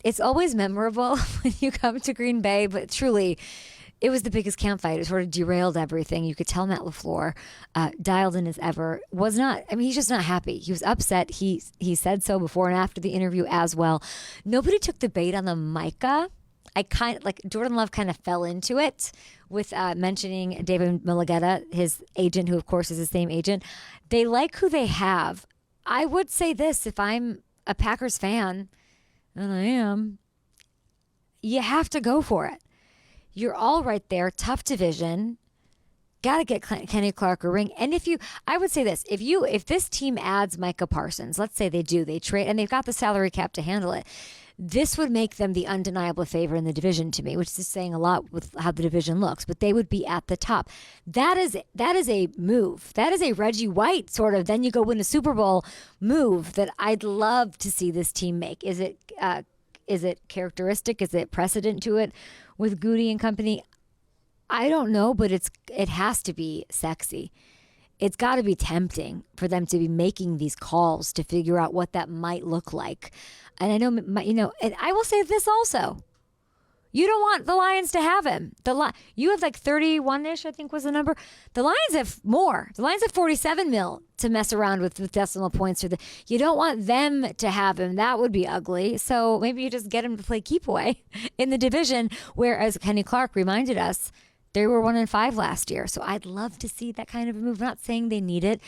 it's always memorable when you come to Green Bay, but truly, it was the biggest camp fight. It sort of derailed everything. You could tell Matt LaFleur, dialed in as ever, was not, I mean, he's just not happy. He was upset. He said so before and after the interview as well. Nobody took the bait on the Micah. Jordan Love kind of fell into it with mentioning David Milageta, his agent, who of course is the same agent. They like who they have. I would say this, if I'm a Packers fan, and I am, you have to go for it. You're all right there. Tough division. Got to get Kenny Clark a ring. And I would say this, if this team adds Micah Parsons, let's say they do, they trade, and they've got the salary cap to handle it, this would make them the undeniable favorite in the division to me, which is saying a lot with how the division looks, but they would be at the top. That is a move. That is a Reggie White sort of, then you go win a Super Bowl move that I'd love to see this team make. Is it characteristic? Is it precedent to it with Goody and company? I don't know, but it has to be sexy. It's got to be tempting for them to be making these calls to figure out what that might look like. And I know, and I will say this also. You don't want the Lions to have him. You have like 31-ish, I think was the number. The Lions have more. The Lions have 47 mil to mess around with decimal points. You don't want them to have him. That would be ugly. So maybe you just get him to play keep away in the division, where, as Kenny Clark reminded us, they were 1-5 last year. So I'd love to see that kind of a move. I'm not saying they need it,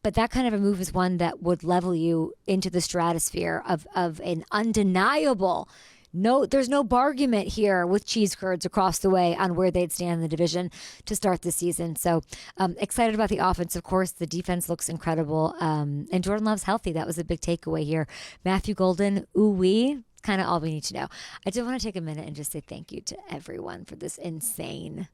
but that kind of a move is one that would level you into the stratosphere of an undeniable, there's no bargament here with cheese curds across the way on where they'd stand in the division to start the season. So excited about the offense. Of course, the defense looks incredible. And Jordan Love's healthy. That was a big takeaway here. Matthew Golden, ooh-wee. Kind of all we need to know. I do want to take a minute and just say thank you to everyone for this insane,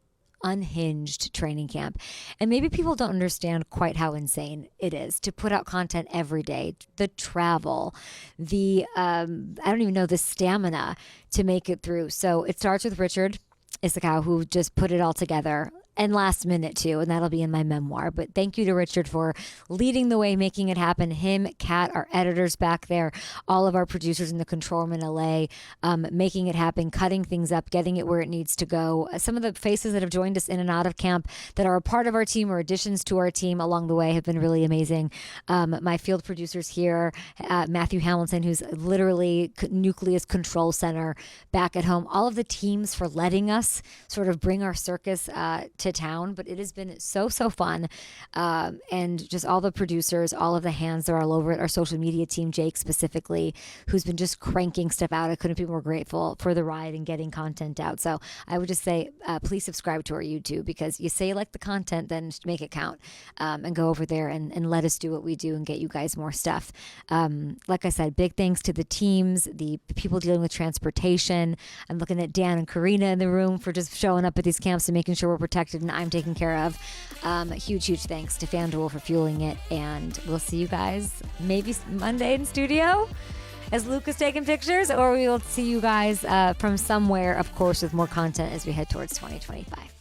unhinged training camp. And maybe people don't understand quite how insane it is to put out content every day, the travel, the I don't even know, the stamina to make it through. So it starts with Richard Issacow, who just put it all together, and last minute too, and that'll be in my memoir. But thank you to Richard for leading the way, making it happen. Him, Kat, our editors back there, all of our producers in the control room in LA, making it happen, cutting things up, getting it where it needs to go. Some of the faces that have joined us in and out of camp that are a part of our team or additions to our team along the way have been really amazing. My field producers here, Matthew Hamilton, who's literally Nucleus Control Center back at home. All of the teams for letting us sort of bring our circus to town, but it has been so fun, and just all the producers, all of the hands that are all over it, our social media team, Jake specifically, who's been just cranking stuff out. I couldn't be more grateful for the ride and getting content out. So I would just say please subscribe to our YouTube, because you say you like the content, then make it count, and go over there and let us do what we do and get you guys more stuff. Like I said, big thanks to the teams, the people dealing with transportation. I'm looking at Dan and Karina in the room for just showing up at these camps and making sure we're protected and I'm taken care of. Huge thanks to FanDuel for fueling it, and we'll see you guys maybe Monday in studio as Luke is taking pictures, or we will see you guys from somewhere, of course, with more content as we head towards 2025.